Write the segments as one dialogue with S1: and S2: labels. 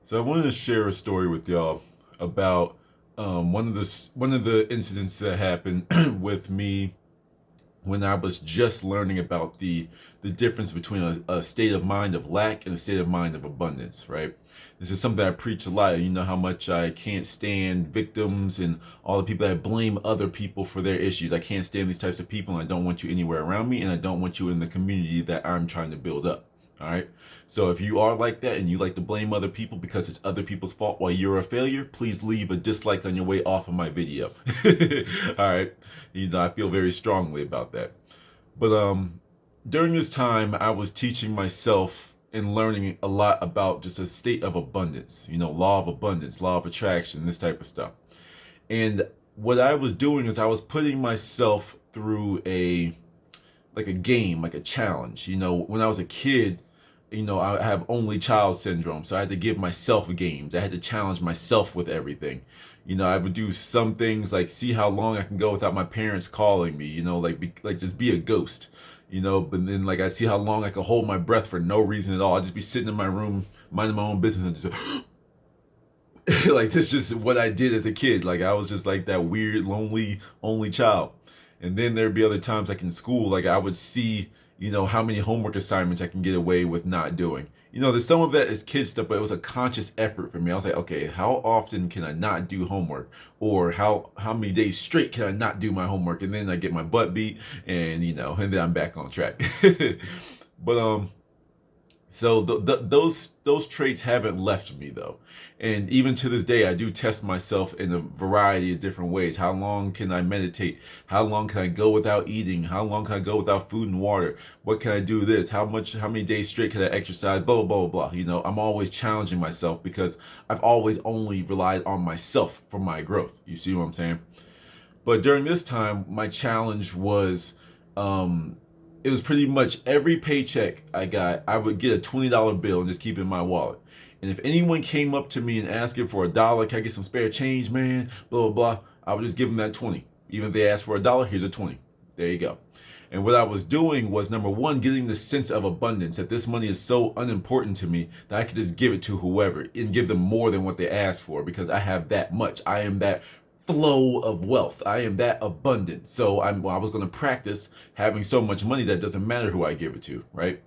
S1: So I wanted to share a story with y'all about one of the incidents that happened with me when I was just learning about the difference between a state of mind of lack and a state of mind of abundance, right? This is something I preach a lot. You know how much I can't stand victims and all the people that blame other people for their issues. I can't stand these types of people, and I don't want you anywhere around me, and I don't want you in the community that I'm trying to build up. All right. So if you are like that and you like to blame other people because it's other people's fault while you're a failure, please leave a dislike on your way off of my video. All right. I feel very strongly about that. But during this time, I was teaching myself and learning a lot about just a state of abundance, law of abundance, law of attraction, this type of stuff. And what I was doing is I was putting myself through a game, like a challenge. When I was a kid, I have only child syndrome, so I had to give myself games. I had to challenge myself with everything. I would do some things like see how long I can go without my parents calling me. Like just be a ghost. But then like I'd see how long I could hold my breath for no reason at all. I'd just be sitting in my room, minding my own business, and just like this, just what I did as a kid. Like I was just like that weird, lonely, only child. And then there'd be other times like in school, like I would see, how many homework assignments I can get away with not doing. There's some of that is kid stuff, but it was a conscious effort for me. I was like, okay, how often can I not do homework? Or how many days straight can I not do my homework? And then I get my butt beat and then I'm back on track. But so those traits haven't left me though, and even to this day, I do test myself in a variety of different ways. How long can I meditate? How long can I go without eating? How long can I go without food and water? What can I do this? How many days straight can I exercise? Blah blah blah blah. I'm always challenging myself because I've always only relied on myself for my growth. You see what I'm saying? But during this time, my challenge was it was pretty much every paycheck I got, I would get a $20 bill and just keep it in my wallet. And if anyone came up to me and asking for $1, can I get some spare change, man? Blah, blah, blah. I would just give them that 20. Even if they asked for $1, here's a 20. There you go. And what I was doing was, number one, getting the sense of abundance, that this money is so unimportant to me that I could just give it to whoever and give them more than what they asked for because I have that much. I am that flow of wealth. I am that abundant. So I was going to practice having so much money that it doesn't matter who I give it to, right?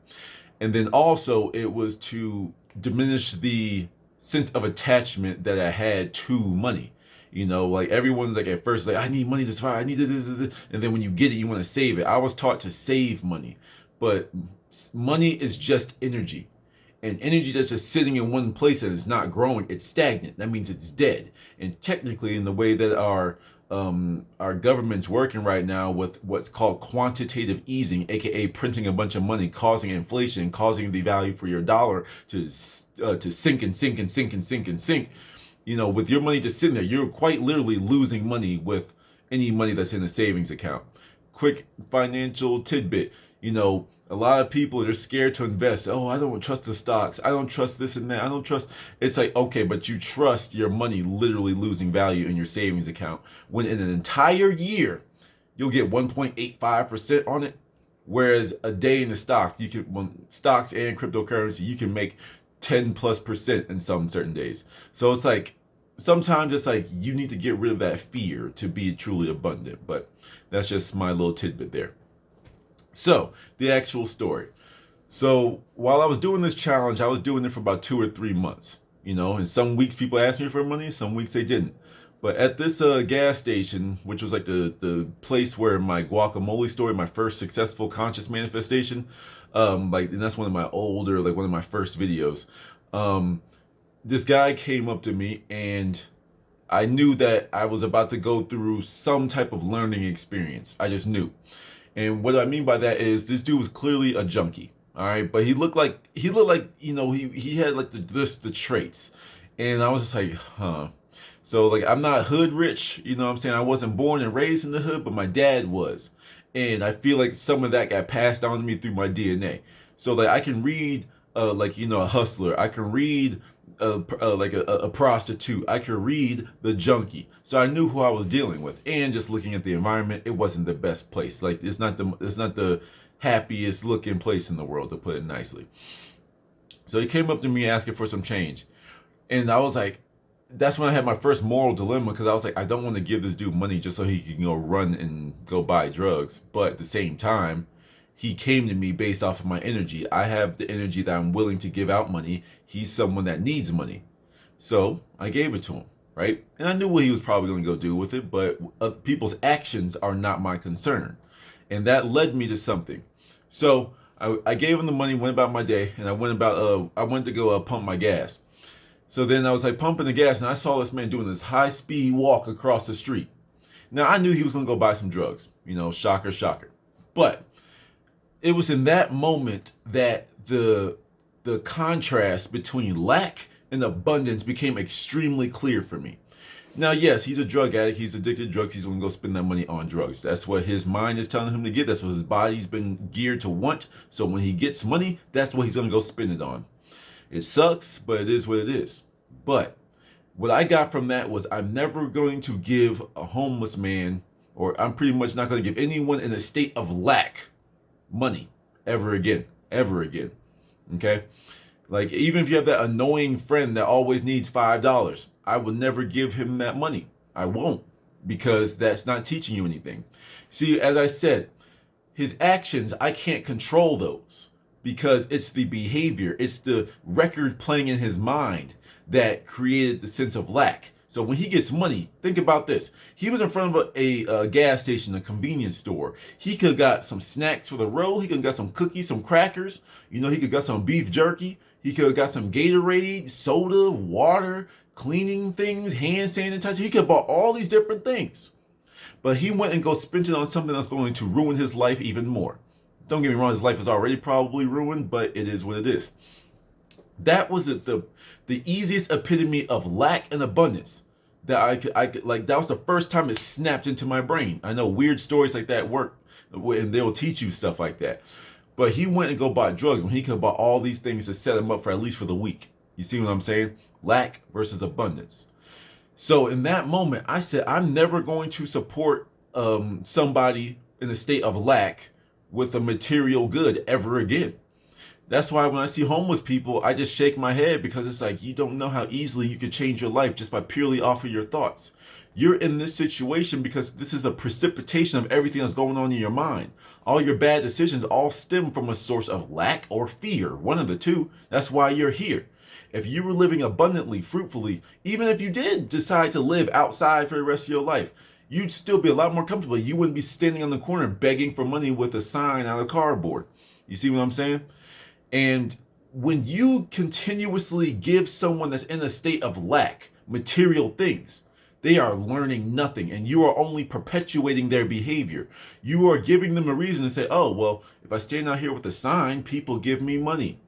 S1: And then also it was to diminish the sense of attachment that I had to money. Like everyone's like at first like I need money to survive. I need this, and then when you get it, you want to save it. I was taught to save money, but money is just energy. And energy that's just sitting in one place and it's not growing, it's stagnant. That means it's dead. And technically, in the way that our government's working right now with what's called quantitative easing, aka printing a bunch of money, causing inflation, causing the value for your dollar to sink and sink and sink and sink and sink. With your money just sitting there, you're quite literally losing money with any money that's in a savings account. Quick financial tidbit. A lot of people are scared to invest. Oh, I don't trust the stocks. I don't trust this and that. I don't trust. It's like, okay, but you trust your money literally losing value in your savings account when in an entire year, you'll get 1.85% on it. Whereas a day in the stocks, stocks and cryptocurrency, you can make 10+% in some certain days. So it's like, sometimes it's like you need to get rid of that fear to be truly abundant. But that's just my little tidbit there. So, the actual story. So, while I was doing this challenge, I was doing it for about 2 or 3 months. And some weeks people asked me for money, some weeks they didn't. But at this gas station, which was like the place where my guacamole story, my first successful conscious manifestation, and that's one of my older, like one of my first videos. This guy came up to me and I knew that I was about to go through some type of learning experience. I just knew. And what I mean by that is this dude was clearly a junkie. All right. But he looked like, he had like the traits. And I was just like, huh. So like, I'm not hood rich. You know what I'm saying? I wasn't born and raised in the hood, but my dad was. And I feel like some of that got passed down to me through my DNA. So like I can read a hustler. I can read a prostitute. I could read the junkie. So I knew who I was dealing with. And just looking at the environment, it wasn't the best place. Like it's not the happiest looking place in the world, to put it nicely. So he came up to me asking for some change. And I was like, that's when I had my first moral dilemma, because I was like, I don't want to give this dude money just so he can go run and go buy drugs. But at the same time, he came to me based off of my energy. I have the energy that I'm willing to give out money. He's someone that needs money. So I gave it to him, right? And I knew what he was probably going to go do with it, but people's actions are not my concern. And that led me to something. So I gave him the money, went about my day, and I went to go pump my gas. So then I was like pumping the gas, and I saw this man doing this high speed walk across the street. Now I knew he was going to go buy some drugs, shocker, shocker. But it was in that moment that the contrast between lack and abundance became extremely clear for me. Now, yes, he's a drug addict. He's addicted to drugs. He's going to go spend that money on drugs. That's what his mind is telling him to get. That's what his body's been geared to want. So when he gets money, that's what he's going to go spend it on. It sucks, but it is what it is. But what I got from that was I'm never going to give a homeless man, or I'm pretty much not going to give anyone in a state of lack money ever again. Ever again. Okay? Like, even if you have that annoying friend that always needs $5, I will never give him that money. I won't, because that's not teaching you anything. See, as I said, his actions, I can't control those, because it's the behavior, it's the record playing in his mind that created the sense of lack. So when he gets money, think about this. He was in front of a gas station, a convenience store. He could have got some snacks for the road. He could have got some cookies, some crackers. He could have got some beef jerky. He could have got some Gatorade, soda, water, cleaning things, hand sanitizer. He could have bought all these different things. But he went and go spent it on something that's going to ruin his life even more. Don't get me wrong, his life is already probably ruined, but it is what it is. That was the easiest epitome of lack and abundance that I could like. That was the first time it snapped into my brain. I know weird stories like that work, and they will teach you stuff like that. But he went and go buy drugs when he could have bought all these things to set him up for at least for the week. You see what I'm saying? Lack versus abundance. So in that moment, I said, I'm never going to support somebody in a state of lack with a material good ever again. That's why when I see homeless people, I just shake my head, because it's like, you don't know how easily you could change your life just by purely off of your thoughts. You're in this situation because this is a precipitation of everything that's going on in your mind. All your bad decisions all stem from a source of lack or fear, one of the two. That's why you're here. If you were living abundantly, fruitfully, even if you did decide to live outside for the rest of your life, you'd still be a lot more comfortable. You wouldn't be standing on the corner begging for money with a sign out of cardboard. You see what I'm saying? And when you continuously give someone that's in a state of lack material things, they are learning nothing, and you are only perpetuating their behavior. You are giving them a reason to say, oh, well, if I stand out here with a sign, people give me money.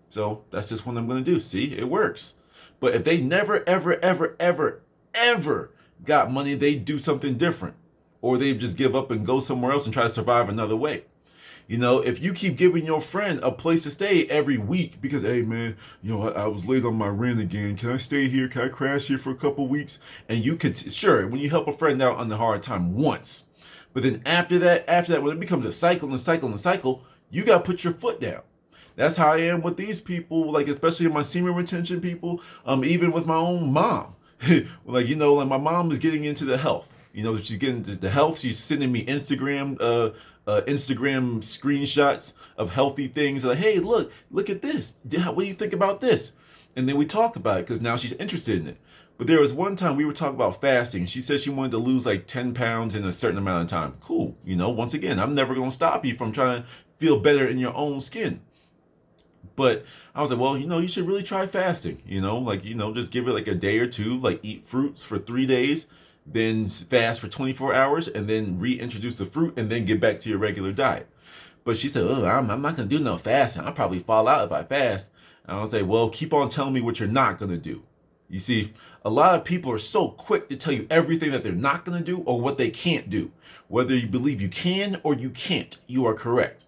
S1: So that's just what I'm going to do. See, it works. But if they never, ever, ever, ever, ever got money, they do something different, or they just give up and go somewhere else and try to survive another way. If you keep giving your friend a place to stay every week because, hey man, I was late on my rent again. Can I stay here? Can I crash here for a couple weeks? And you could, sure, when you help a friend out on the hard time once, but then after that, when it becomes a cycle and cycle and cycle, you got to put your foot down. That's how I am with these people, like especially my senior retention people, even with my own mom. like my mom is getting into the health. She's getting into the health. She's sending me Instagram screenshots of healthy things. Like, hey, look at this. What do you think about this? And then we talk about it because now she's interested in it. But there was one time we were talking about fasting. She said she wanted to lose like 10 pounds in a certain amount of time. Cool. Once again, I'm never going to stop you from trying to feel better in your own skin. But I was like, well, you should really try fasting. Just give it like a day or two, like eat fruits for 3 days, then fast for 24 hours, and then reintroduce the fruit, and then get back to your regular diet. But she said, oh, I'm not going to do no fasting. I'll probably fall out if I fast. And I was like, well, keep on telling me what you're not going to do. You see, a lot of people are so quick to tell you everything that they're not going to do or what they can't do. Whether you believe you can or you can't, you are correct.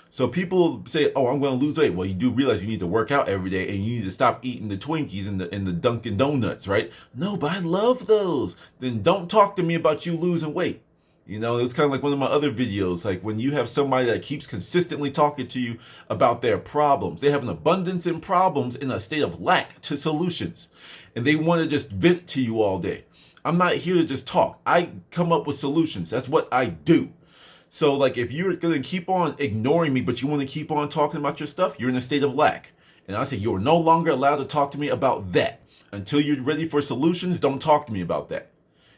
S1: So people say, oh, I'm going to lose weight. Well, you do realize you need to work out every day, and you need to stop eating the Twinkies and the Dunkin' Donuts, right? No, but I love those. Then don't talk to me about you losing weight. You know, it's kind of like one of my other videos, like when you have somebody that keeps consistently talking to you about their problems. They have an abundance in problems in a state of lack to solutions. And they want to just vent to you all day. I'm not here to just talk. I come up with solutions. That's what I do. So like if you're going to keep on ignoring me, but you want to keep on talking about your stuff, you're in a state of lack. And I say you're no longer allowed to talk to me about that. Until you're ready for solutions, don't talk to me about that.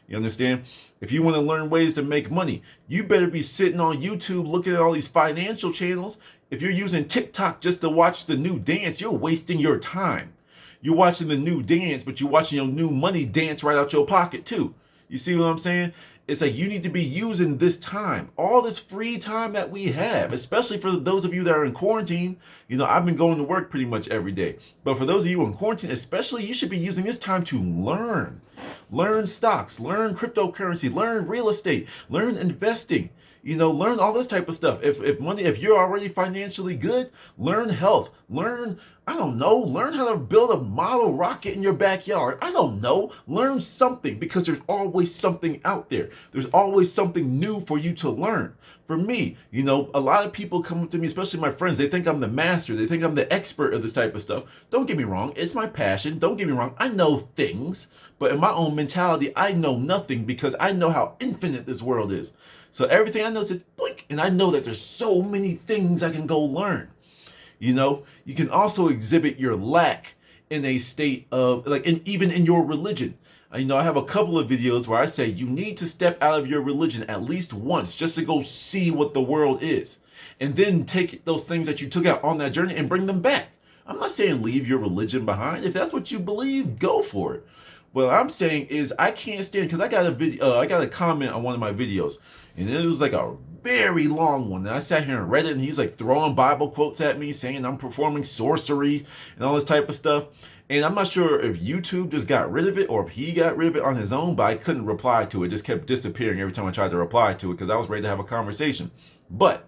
S1: You understand? If you want to learn ways to make money, you better be sitting on YouTube looking at all these financial channels. If you're using TikTok just to watch the new dance, you're wasting your time. You're watching the new dance, but you're watching your new money dance right out your pocket too. You see what I'm saying? It's like you need to be using this time, all this free time that we have, especially for those of you that are in quarantine. You know, I've been going to work pretty much every day. But for those of you in quarantine, especially, you should be using this time to learn. Learn stocks, learn cryptocurrency, learn real estate, learn investing. You know, learn all this type of stuff. If you're already financially good, learn health, learn, I don't know, learn how to build a model rocket in your backyard. I don't know, learn something, because there's always something out there. There's always something new for you to learn. For me, you know, a lot of people come up to me, especially my friends, they think I'm the master. They think I'm the expert of this type of stuff. Don't get me wrong. It's my passion. Don't get me wrong. I know things, but in my own mentality, I know nothing, because I know how infinite this world is. So everything I know is just blink, and I know that there's so many things I can go learn. You know, you can also exhibit your lack in a state of like, even in your religion. You know, I have a couple of videos where I say you need to step out of your religion at least once just to go see what the world is. And then take those things that you took out on that journey and bring them back. I'm not saying leave your religion behind. If that's what you believe, go for it. What I'm saying is I can't stand, because I got a video, I got a comment on one of my videos, and it was like a very long one. And I sat here and read it, and he's like throwing Bible quotes at me, saying I'm performing sorcery and all this type of stuff. And I'm not sure if YouTube just got rid of it or if he got rid of it on his own, but I couldn't reply to it. It just kept disappearing every time I tried to reply to it, because I was ready to have a conversation. But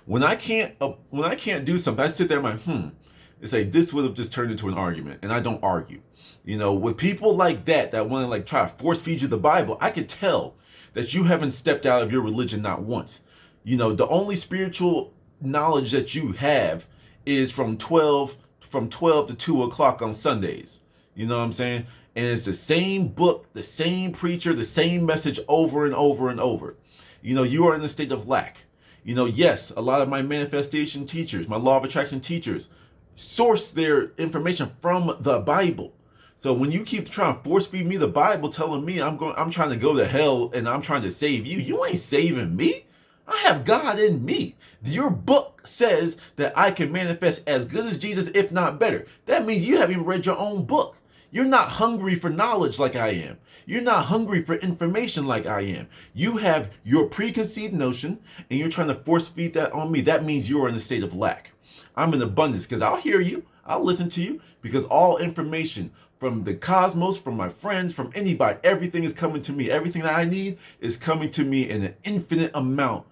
S1: when I can't do something, I sit there and I'm like, it's like this would have just turned into an argument, and I don't argue. You know, with people like that want to like try to force feed you the Bible, I could tell that you haven't stepped out of your religion not once. You know, the only spiritual knowledge that you have is from 12 to 2 o'clock on Sundays. You know what I'm saying? And it's the same book, the same preacher, the same message over and over and over. You know, you are in a state of lack. You know, yes, a lot of my manifestation teachers, my law of attraction teachers, source their information from the Bible. So when you keep trying to force feed me the Bible, telling me I'm trying to go to hell and I'm trying to save you, you ain't saving me. I have God in me. Your book says that I can manifest as good as Jesus, if not better. That means you haven't even read your own book. You're not hungry for knowledge like I am. You're not hungry for information like I am. You have your preconceived notion and you're trying to force feed that on me. That means you're in a state of lack. I'm in abundance, because I'll hear you. I'll listen to you, because all information from the cosmos, from my friends, from anybody, everything is coming to me. Everything that I need is coming to me in an infinite amount.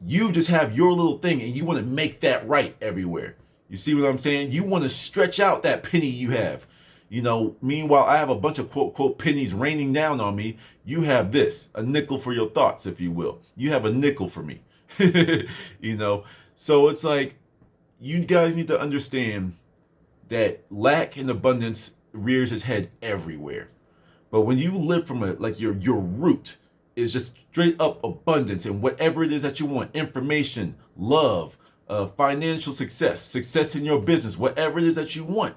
S1: You just have your little thing and you want to make that right everywhere. You see what I'm saying? You want to stretch out that penny you have. You know, meanwhile, I have a bunch of quote, quote pennies raining down on me. You have this, a nickel for your thoughts, if you will. You have a nickel for me. You know, so it's like, you guys need to understand that lack and abundance rears its head everywhere. But when you live from your root is just straight up abundance and whatever it is that you want, information, love, financial success in your business, whatever it is that you want,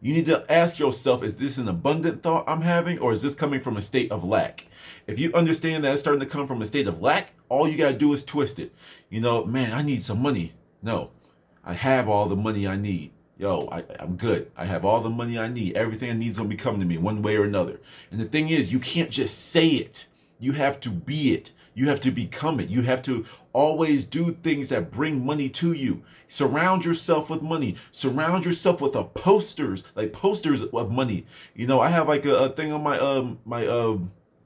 S1: you need to ask yourself, is this an abundant thought I'm having, or is this coming from a state of lack? If you understand that it's starting to come from a state of lack, all you got to do is twist it. You know, man, I need some money. No, I have all the money I need. Yo, I'm good. I have all the money I need. Everything I need is going to be coming to me one way or another. And the thing is, you can't just say it. You have to be it. You have to become it. You have to always do things that bring money to you. Surround yourself with money. Surround yourself with posters of money. You know, I have like a thing on my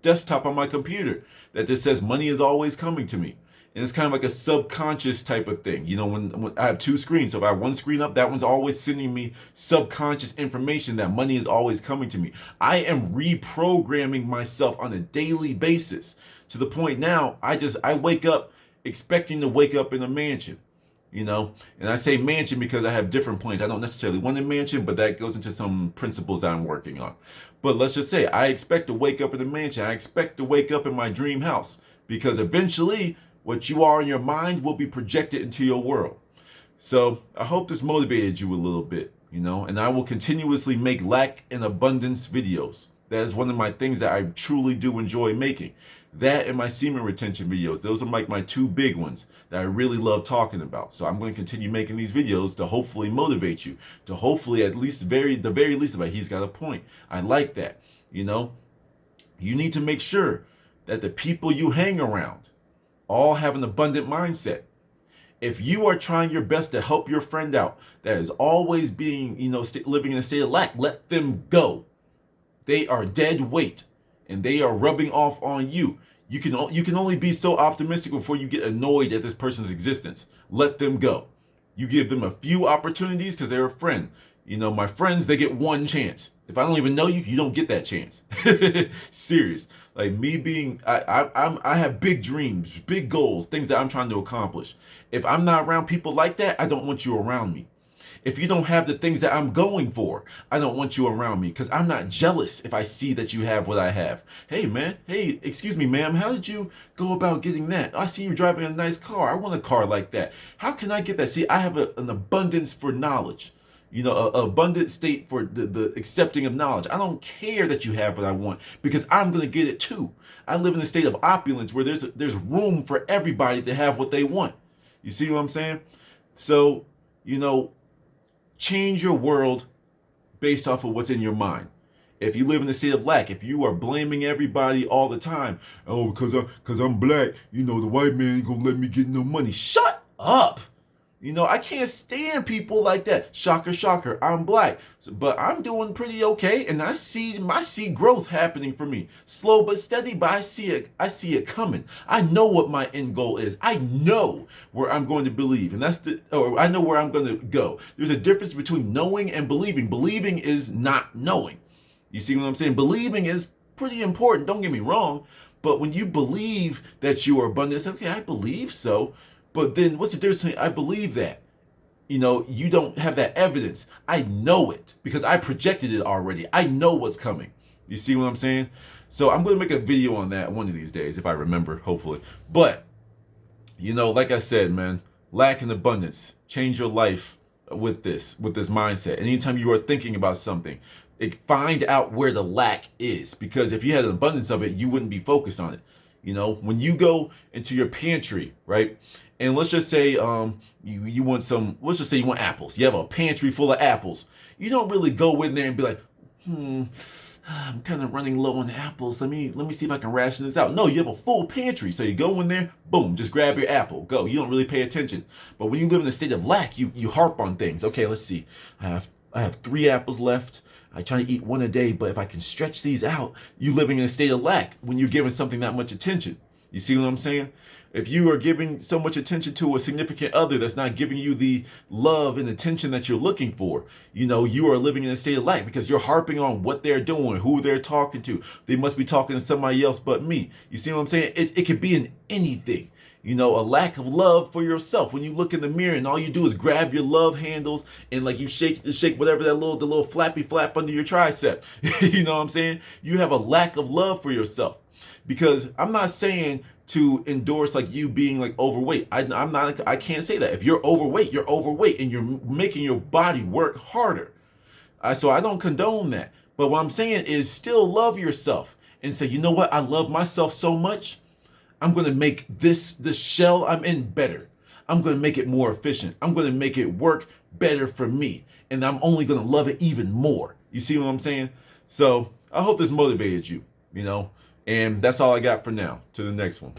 S1: desktop on my computer that just says money is always coming to me. And it's kind of like a subconscious type of thing. You know, when I have two screens, so if I have one screen up, that one's always sending me subconscious information that money is always coming to me. I am reprogramming myself on a daily basis to the point now I wake up expecting to wake up in a mansion. You know, and I say mansion because I have different plans. I don't necessarily want a mansion, but that goes into some principles that I'm working on. But let's just say I expect to wake up in a mansion. I expect to wake up in my dream house because eventually what you are in your mind will be projected into your world. So I hope this motivated you a little bit, you know, and I will continuously make lack and abundance videos. That is one of my things that I truly do enjoy making. That and my semen retention videos. Those are like my two big ones that I really love talking about. So I'm going to continue making these videos to hopefully motivate you. To hopefully at least the very least of it, he's got a point. I like that. You know, you need to make sure that the people you hang around all have an abundant mindset. If you are trying your best to help your friend out that is always being, you know, living in a state of lack, let them go. They are dead weight and they are rubbing off on you. You can only be so optimistic before you get annoyed at this person's existence. Let them go. You give them a few opportunities because they're a friend. You know, my friends, they get one chance. If I don't even know you, you don't get that chance. Serious. Like me being, I have big dreams, big goals, things that I'm trying to accomplish. If I'm not around people like that, I don't want you around me. If you don't have the things that I'm going for, I don't want you around me because I'm not jealous if I see that you have what I have. Hey, man. Hey, excuse me, ma'am. How did you go about getting that? I see you driving a nice car. I want a car like that. How can I get that? See, I have an abundance for knowledge. You know, an abundant state for the accepting of knowledge. I don't care that you have what I want because I'm going to get it too. I live in a state of opulence where there's room for everybody to have what they want. You see what I'm saying? So, you know, change your world based off of what's in your mind. If you live in a state of lack, if you are blaming everybody all the time, oh, because I'm black, you know, the white man ain't gonna let me get no money. Shut up. You know, I can't stand people like that. Shocker, shocker, I'm black. But I'm doing pretty okay, and I see growth happening for me. Slow but steady, but I see it coming. I know what my end goal is. I know where I'm going to believe, and I know where I'm going to go. There's a difference between knowing and believing. Believing is not knowing. You see what I'm saying? Believing is pretty important, don't get me wrong, but when you believe that you are abundant, it's okay, I believe so. But then what's the difference between I believe that? You know, you don't have that evidence. I know it because I projected it already. I know what's coming. You see what I'm saying? So I'm going to make a video on that one of these days if I remember, hopefully. But, you know, like I said, man, lack and abundance. Change your life with this mindset. Anytime you are thinking about something, find out where the lack is. Because if you had an abundance of it, you wouldn't be focused on it. You know, when you go into your pantry, right? And let's just say you want let's just say you want apples. You have a pantry full of apples. You don't really go in there and be like, I'm kind of running low on apples. Let me see if I can ration this out. No, you have a full pantry. So you go in there, boom, just grab your apple, go. You don't really pay attention. But when you live in a state of lack, you harp on things. Okay, let's see. I have 3 apples left. I try to eat 1 a day, but if I can stretch these out, you living in a state of lack when you're giving something that much attention. You see what I'm saying? If you are giving so much attention to a significant other that's not giving you the love and attention that you're looking for, you know, you are living in a state of lack because you're harping on what they're doing, who they're talking to. They must be talking to somebody else but me. You see what I'm saying? It could be in anything. You know, a lack of love for yourself. When you look in the mirror and all you do is grab your love handles and like you shake whatever the little flappy flap under your tricep. You know what I'm saying? You have a lack of love for yourself. Because I'm not saying to endorse like you being like overweight. I can't say that. If you're overweight and you're making your body work harder. So I don't condone that. But what I'm saying is still love yourself and say, you know what? I love myself so much. I'm going to make this shell I'm in better. I'm going to make it more efficient. I'm going to make it work better for me. And I'm only going to love it even more. You see what I'm saying? So I hope this motivated you, you know. And that's all I got for now. To the next one.